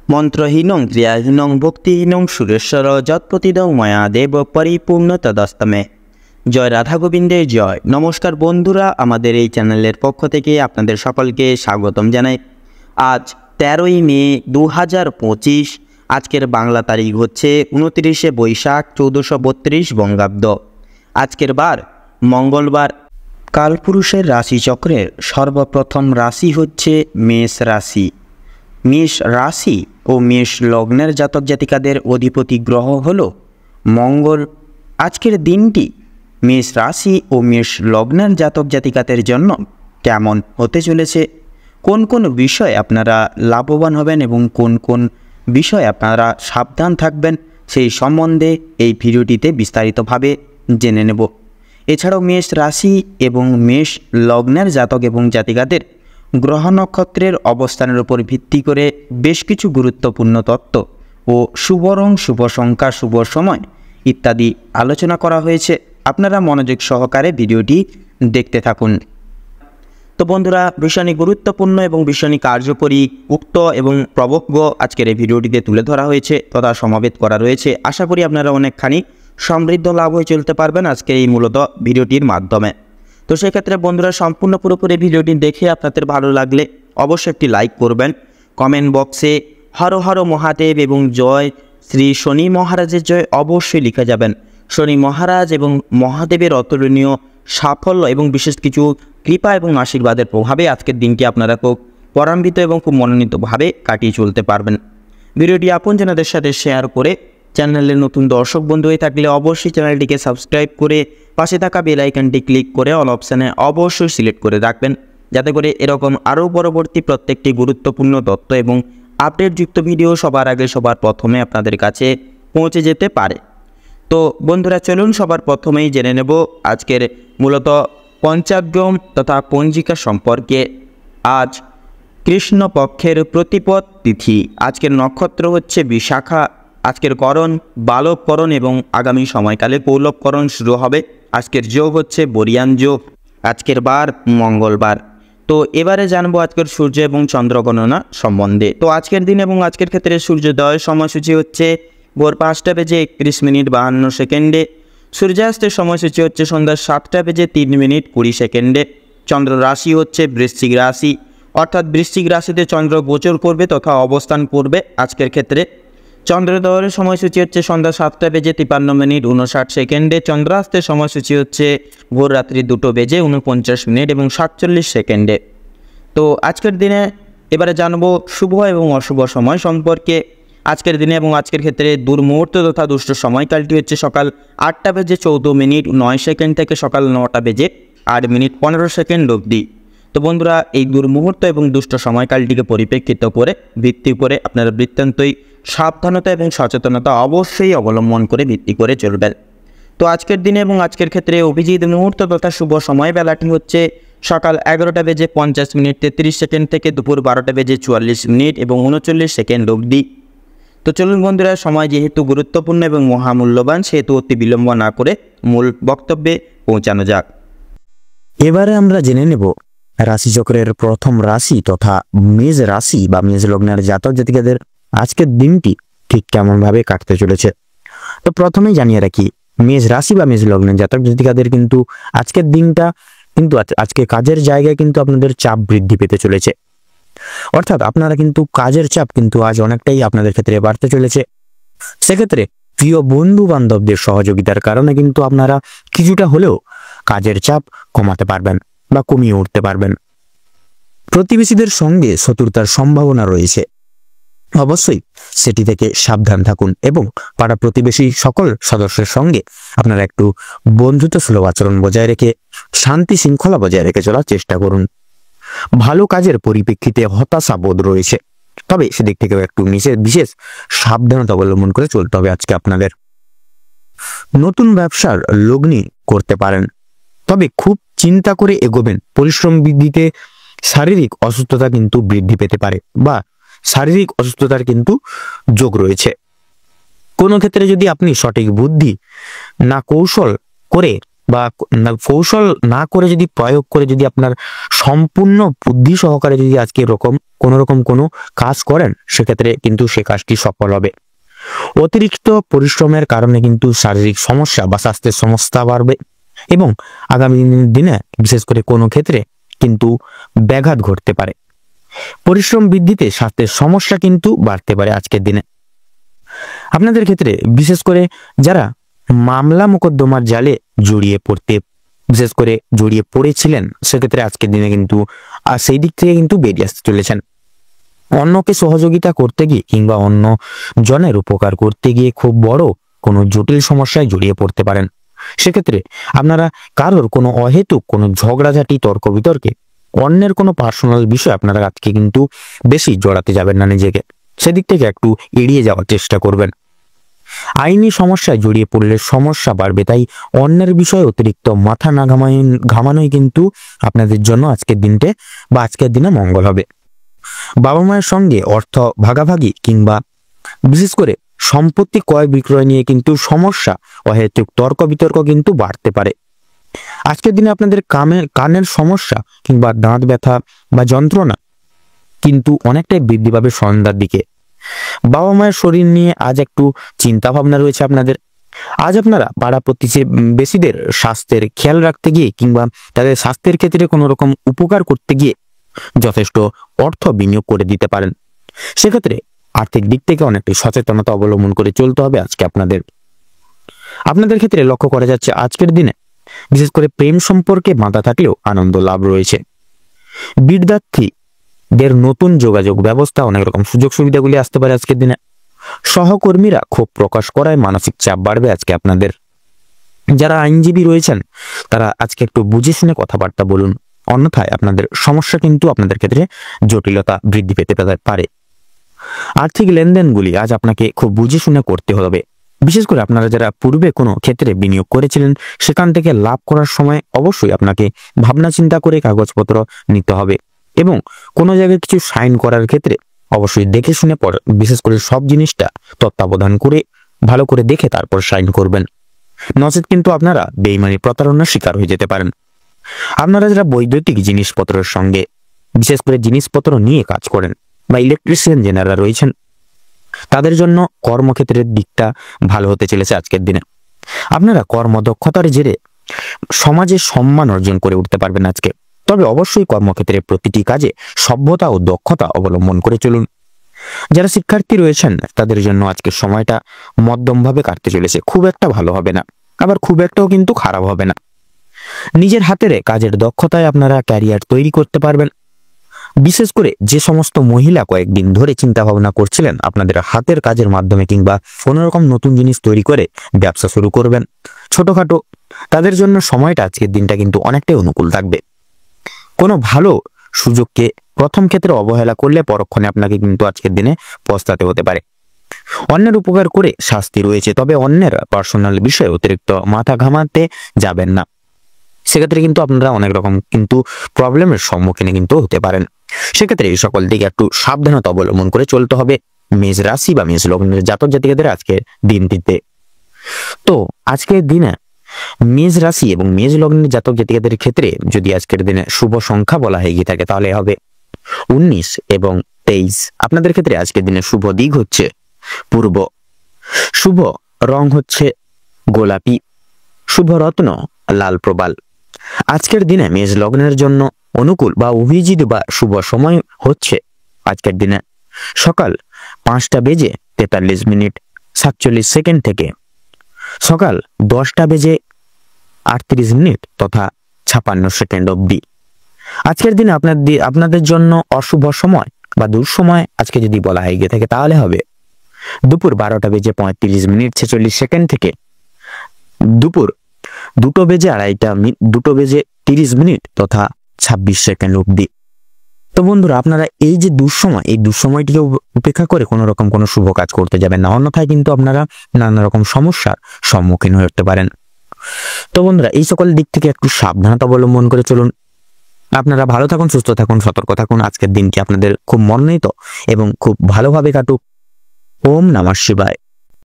মন্ত্রহীনং ক্রিয়াহীনং ভক্তিহীনং সুরেশ্বর যৎপ্রতিদং ময়া দেব পরিপূর্ণ তদস্তমে। জয় রাধা গোবিন্দের জয়। নমস্কার বন্ধুরা, আমাদের এই চ্যানেলের পক্ষ থেকে আপনাদের সকলকে স্বাগতম জানাই। আজ 13ই মে 2025। আজকের বাংলা তারিখ হচ্ছে 29শে বৈশাখ 1432 বঙ্গাব্দ। আজকের বার মঙ্গলবার। কালপুরুষের রাশিচক্রের সর্বপ্রথম রাশি হচ্ছে মেষ রাশি। মেষ রাশি ও মেষ লগ্নের জাতক জাতিকাদের অধিপতি গ্রহ হল মঙ্গল। আজকের দিনটি মেষ রাশি ও মেষ লগ্নের জাতক জাতিকাদের জন্য কেমন হতে চলেছে, কোন কোন বিষয়ে আপনারা লাভবান হবেন এবং কোন কোন বিষয়ে আপনারা সাবধান থাকবেন, সেই সম্বন্ধে এই ভিডিওটিতে বিস্তারিতভাবে জেনে নেব। এছাড়াও মেষ রাশি এবং মেষ লগ্নের জাতক এবং জাতিকাদের গ্রহ নক্ষত্রের অবস্থানের উপর ভিত্তি করে বেশ কিছু গুরুত্বপূর্ণ তত্ত্ব ও শুভ রং, শুভ সংখ্যা, শুভ সময় ইত্যাদি আলোচনা করা হয়েছে। আপনারা মনোযোগ সহকারে ভিডিওটি দেখতে থাকুন। তো বন্ধুরা, ভীষণই গুরুত্বপূর্ণ এবং ভীষণই কার্যকরী উক্ত এবং প্রবজ্ঞ আজকের এই ভিডিওটিতে তুলে ধরা হয়েছে তথা সমাবেত করা রয়েছে। আশা করি আপনারা অনেকখানি সমৃদ্ধ লাভ হয়ে চলতে পারবেন আজকের এই মূলত ভিডিওটির মাধ্যমে। তো সেক্ষেত্রে বন্ধুরা, সম্পূর্ণ পুরোপুরি ভিডিওটি দেখে আপনাদের ভালো লাগলে অবশ্যই একটি লাইক করবেন। কমেন্ট বক্সে হর হর মহাদেব এবং জয় শ্রী শনি মহারাজের জয় অবশ্যই লিখে যাবেন। শনি মহারাজ এবং মহাদেবের অতুলনীয় সাফল্য এবং বিশেষ কিছু কৃপা এবং আশীর্বাদের প্রভাবে আজকের দিনটি আপনারা খুব ত্বরান্বিত এবং খুব মনোনীতভাবে কাটিয়ে চলতে পারবেন। ভিডিওটি আপনজনদের সাথে শেয়ার করে চ্যানেলের নতুন দর্শক বন্ধু হয়ে থাকলে অবশ্যই চ্যানেলটিকে সাবস্ক্রাইব করে পাশে থাকা বেল আইকনটি ক্লিক করে অল অপশানে অবশ্যই সিলেক্ট করে রাখবেন, যাতে করে এরকম আরও পরবর্তী প্রত্যেকটি গুরুত্বপূর্ণ তথ্য এবং আপডেটযুক্ত ভিডিও সবার আগে সবার প্রথমে আপনাদের কাছে পৌঁছে যেতে পারে। তো বন্ধুরা, চলুন সবার প্রথমেই জেনে নেব আজকের মূলত পঞ্চাগ্রম তথা পঞ্জিকা সম্পর্কে। আজ কৃষ্ণপক্ষের প্রতিপদ তিথি। আজকের নক্ষত্র হচ্ছে বিশাখা। আজকের করণ বালবকরণ এবং আগামী সময়কালে পৌলবকরণ শুরু হবে। আজকের যোগ হচ্ছে বরিয়ান যোগ। আজকের বার মঙ্গলবার। তো এবারে জানবো আজকের সূর্য এবং চন্দ্র গণনা সম্বন্ধে। তো আজকের দিন এবং আজকের ক্ষেত্রে সূর্যোদয় সময়সূচি হচ্ছে ভোর 5:51 সূর্যাস্তের সময়সূচি হচ্ছে সন্ধ্যা 7:03 চন্দ্র রাশি হচ্ছে বৃশ্চিক রাশি, অর্থাৎ বৃশ্চিক রাশিতে চন্দ্র গোচর করবে তথা অবস্থান করবে। আজকের ক্ষেত্রে চন্দ্রোদয়ের সময়সূচি হচ্ছে সন্ধ্যা 7:53 চন্দ্রাস্তের সময়সূচি হচ্ছে ভোর রাত্রি 2:49 এবং 47। তো আজকের দিনে এবারে জানবো শুভ এবং অশুভ সময় সম্পর্কে। আজকের দিনে এবং আজকের ক্ষেত্রে দুর্মুহূর্ত তথা দুষ্ট সময়কালটি হচ্ছে সকাল 8:14 থেকে সকাল 9:08 অবধি। তো বন্ধুরা, এই দুর্মুহূর্ত এবং দুষ্ট সময়কালটিকে পরিপ্রেক্ষিত করে ভিত্তি করে আপনারা বৃত্তান্তই সাবধানতা এবং সচেতনতা অবশ্যই অবলম্বন করে ভিত্তি করে চলবেন। তো আজকের দিনে এবং আজকের ক্ষেত্রে অভিজিৎ মুহূর্ত তথা শুভ সময় বেলাটি হচ্ছে সকাল 11:50 থেকে দুপুর 12:44 এবং 39 অবধি। তো চলুন বন্ধুরা, সময় যেহেতু গুরুত্বপূর্ণ এবং মহামূল্যবান, সেহেতু অতি বিলম্ব না করে মূল বক্তব্যে পৌঁছানো যাক। এবারে আমরা জেনে নেব রাশিচক্রের প্রথম রাশি তথা মেষ রাশি বা মেষ লগ্নের জাতক জাতিকাদের আজকের দিনটি ঠিক কেমন ভাবে কাটতে চলেছে। তো প্রথমেই জানিয়ে রাখি, মেষ রাশি বা মেষ লগ্নের জাতক জাতিকাদের কিন্তু আজকের দিনটা কিন্তু আজকে কাজের জায়গায় কিন্তু আপনাদের চাপ বৃদ্ধি পেতে চলেছে। অর্থাৎ আপনারা কিন্তু কাজের চাপ কিন্তু আজ অনেকটাই আপনাদের ক্ষেত্রে বাড়তে চলেছে। সেক্ষেত্রে প্রিয় বন্ধু বান্ধবদের সহযোগিতার কারণে কিন্তু আপনারা কিছুটা হলেও কাজের চাপ কমাতে পারবেন বা কমিয়ে উঠতে পারবেন। প্রতিবেশীদের সঙ্গে শত্রুতার সম্ভাবনা রয়েছে, অবশ্যই সেটি থেকে সাবধান থাকুন এবং পাড়া প্রতিবেশী সকল সদস্যের সঙ্গে আপনারা একটু বন্ধুত্ব সুলভ আচরণ বজায় রেখে শান্তি শৃঙ্খলা বজায় রেখে চলার চেষ্টা করুন। ভালো কাজের পরিপ্রেক্ষিতে হতাশা বোধ রয়েছে, তবে সেদিক থেকেও একটু বিশেষ সাবধানতা অবলম্বন করে চলতে হবে আজকে আপনাদের। নতুন ব্যবসার লগ্নি করতে পারেন, তবে খুব চিন্তা করে এগোবেন। পরিশ্রম বৃদ্ধিতে শারীরিক অসুস্থতা কিন্তু বৃদ্ধি পেতে পারে বা শারীরিক অসুস্থতার কিন্তু যোগ রয়েছে। কোনো ক্ষেত্রে যদি আপনি সঠিক বুদ্ধি না কৌশল করে বা কৌশল না করে যদি প্রয়োগ করে যদি আপনার সম্পূর্ণ বুদ্ধি সহকারে যদি আজকে এরকম কোনো কাজ করেন, সেক্ষেত্রে কিন্তু সে কাজটি সফল হবে। অতিরিক্ত পরিশ্রমের কারণে কিন্তু শারীরিক সমস্যা বা স্বাস্থ্যের সমস্যা বাড়বে এবং আগামী দিনে বিশেষ করে কোনো ক্ষেত্রে কিন্তু ব্যাঘাত ঘটতে পারে। পরিশ্রম বৃদ্ধিতে স্বাস্থ্যের সমস্যা কিন্তু বাড়তে পারে আজকের দিনে। আপনাদের ক্ষেত্রে বিশেষ করে যারা মামলা মোকদ্দমার জালে বিশেষ করে জড়িয়ে পড়েছিলেন, সেক্ষেত্রে আজকের দিনে কিন্তু সেই দিক থেকে কিন্তু বেরিয়ে আসতে চলেছেন। অন্যকে সহযোগিতা করতে গিয়ে কিংবা অন্য জনের উপকার করতে গিয়ে খুব বড় কোনো জটিল সমস্যায় জড়িয়ে পড়তে পারেন। সেক্ষেত্রে আপনারা কারোর কোনো অহেতুক কোনো ঝগড়াঝাটি তর্ক বিতর্কে অন্যের কোনো পার্সোনাল বিষয় আপনারা আজকে কিন্তু বেশি জড়াতে যাবেন না নিজেকে, সেদিক থেকে একটু এড়িয়ে যাওয়ার চেষ্টা করবেন। আইনি সমস্যায় জড়িয়ে পড়লে সমস্যা বাড়বে, তাই অন্যের বিষয়ে অতিরিক্ত মাথা না ঘামানোই কিন্তু আপনাদের জন্য আজকের দিনে মঙ্গল হবে। বাবা মায়ের সঙ্গে অর্থ ভাগাভাগি কিংবা বিশেষ করে সম্পত্তি ক্রয় বিক্রয় নিয়ে কিন্তু সমস্যা, অহেতুক তর্ক বিতর্ক কিন্তু বাড়তে পারে। আজকের দিনে আপনাদের কানের সমস্যা কিংবা দাঁত ব্যথা বা যন্ত্রণা কিন্তু অনেকটাই বৃদ্ধি পাবে সন্ধ্যার দিকে। বাবা মায়ের শরীর নিয়ে আজ একটু চিন্তা ভাবনা রয়েছে আপনাদের। আজ আপনারা পাড়া প্রতিবেশীদের স্বাস্থ্যের খেয়াল রাখতে গিয়ে কিংবা তাদের স্বাস্থ্যের ক্ষেত্রে কোনো রকম উপকার করতে গিয়ে যথেষ্ট অর্থ বিনিয়োগ করে দিতে পারেন। সেক্ষেত্রে আর্থিক দিক থেকে অনেকটাই সচেতনতা অবলম্বন করে চলতে হবে আজকে আপনাদের ক্ষেত্রে লক্ষ্য করা যাচ্ছে আজকের দিনে বিশেষ করে প্রেম সম্পর্কে বাঁধা থাকলেও আনন্দ লাভ রয়েছে। বিদ্যার্থীদের নতুন যোগাযোগ ব্যবস্থা, অনেক রকম সুযোগ সুবিধাগুলি আসতে পারে আজকের দিনে। সহকর্মীরা ক্ষোভ প্রকাশ করায় মানসিক চাপ বাড়বে আজকে আপনাদের। যারা আইনজীবী রয়েছেন তারা আজকে একটু বুঝে শুনে কথাবার্তা বলুন, অন্যথায় আপনাদের সমস্যা কিন্তু আপনাদের ক্ষেত্রে জটিলতা বৃদ্ধি পেতে পারে। আর্থিক লেনদেনগুলি আজ আপনাকে খুব বুঝে শুনে করতে হবে। বিশেষ করে আপনারা যারা পূর্বে কোনো ক্ষেত্রে বিনিয়োগ করেছিলেন, সেখান থেকে লাভ করার সময় অবশ্যই আপনাকে ভাবনা চিন্তা করে কাগজপত্র নিতে হবে এবং কোনো জায়গায় কিছু সাইন করার ক্ষেত্রে অবশ্যই দেখে শুনে বিশেষ করে সব জিনিসটা তত্ত্বাবধান করে ভালো করে দেখে তারপর সাইন করবেন, নচেত কিন্তু আপনারা বেইমানি প্রতারণার শিকার হয়ে যেতে পারেন। আপনারা যারা বৈদ্যুতিক জিনিসপত্রের সঙ্গে বিশেষ করে জিনিসপত্র নিয়ে কাজ করেন বা ইলেকট্রিশিয়ান যারা রয়েছেন, তাদের জন্য কর্মক্ষেত্রের দিকটা ভালো হতে চলেছে আজকের দিনে। আপনারা কর্মদক্ষতার জেরে সমাজে সম্মান অর্জন করে উঠতে পারবেন আজকে। তবে অবশ্যই কর্মক্ষেত্রে প্রতিটি কাজে সভ্যতা ও দক্ষতা অবলম্বন করে চলুন। যারা শিক্ষার্থী রয়েছেন তাদের জন্য আজকের সময়টা মধ্যমভাবে কাটতে চলেছে, খুব একটা ভালো হবে না, আবার খুব একটাও কিন্তু খারাপ হবে না। নিজের হাতের কাজের দক্ষতায় আপনারা ক্যারিয়ার তৈরি করতে পারবেন। বিশেষ করে যে সমস্ত মহিলা কয়েকদিন ধরে চিন্তা ভাবনা করছিলেন আপনাদের হাতের কাজের মাধ্যমে কিংবা কোনো রকম নতুন জিনিস তৈরি করে ব্যবসা শুরু করবেন ছোটখাটো, তাদের জন্য সময়টা আজকের দিনটা কিন্তু অনেকটাই অনুকূল থাকবে। কোনো ভালো সুযোগকে প্রথম ক্ষেত্রে অবহেলা করলে পরক্ষণে আপনাকে কিন্তু আজকের দিনে পস্তাতে হতে পারে। অন্যের উপকার করে শাস্তি রয়েছে, তবে অন্যের পার্সোনাল বিষয়ে অতিরিক্ত মাথা ঘামাতে যাবেন না, সেক্ষেত্রে কিন্তু আপনারা অনেক রকম কিন্তু প্রবলেমের সম্মুখীন কিন্তু হতে পারেন। সেক্ষেত্রে এই সকল দিকে একটু সাবধানতা অবলম্বন করে চলতে হবে মেষ রাশি বা মেষ লগ্নের জাতক জাতিকাদের আজকের দিনটিতে। তো আজকের দিনে মেষ রাশি এবং মেষ লগ্নের জাতক জাতিকাদের ক্ষেত্রে যদি আজকের দিনে শুভ সংখ্যা বলা হয়ে গিয়ে থাকে তাহলে হবে 19 এবং 23। আপনাদের ক্ষেত্রে আজকের দিনে শুভ দিক হচ্ছে পূর্ব, শুভ রং হচ্ছে গোলাপি, শুভ রত্ন লাল প্রবাল। আজকের দিনে মেষ লগ্নের জন্য অনুকূল বা অভিজিৎ বা শুভ সময় হচ্ছে আজকের দিনে সকাল 5:43:47 থেকে সকাল 10:38 তথা 56 অবধি। আজকের দিনে আপনাদের জন্য অশুভ সময় বা দুঃসময় আজকে যদি বলা হয়ে গিয়ে থাকে তাহলে হবে দুপুর 12:35:46 থেকে দুপুর 2:30 তথা 26 অবধি। তো বন্ধুরা, আপনারা এই যে দুঃসময়টিকে উপেক্ষা করে কোনো রকম কোনো শুভ কাজ করতে যাবেন না, অন্যথায় কিন্তু আপনারা নানা রকম সমস্যার সম্মুখীন হয়ে উঠতে পারেন। তো বন্ধুরা, এই সকল দিক থেকে একটু সাবধানতা অবলম্বন করে চলুন। আপনারা ভালো থাকুন, সুস্থ থাকুন, সতর্ক থাকুন। আজকের দিনটি আপনাদের খুব মনোনীত এবং খুব ভালোভাবে কাটুক। ওম নমঃ শিবায়।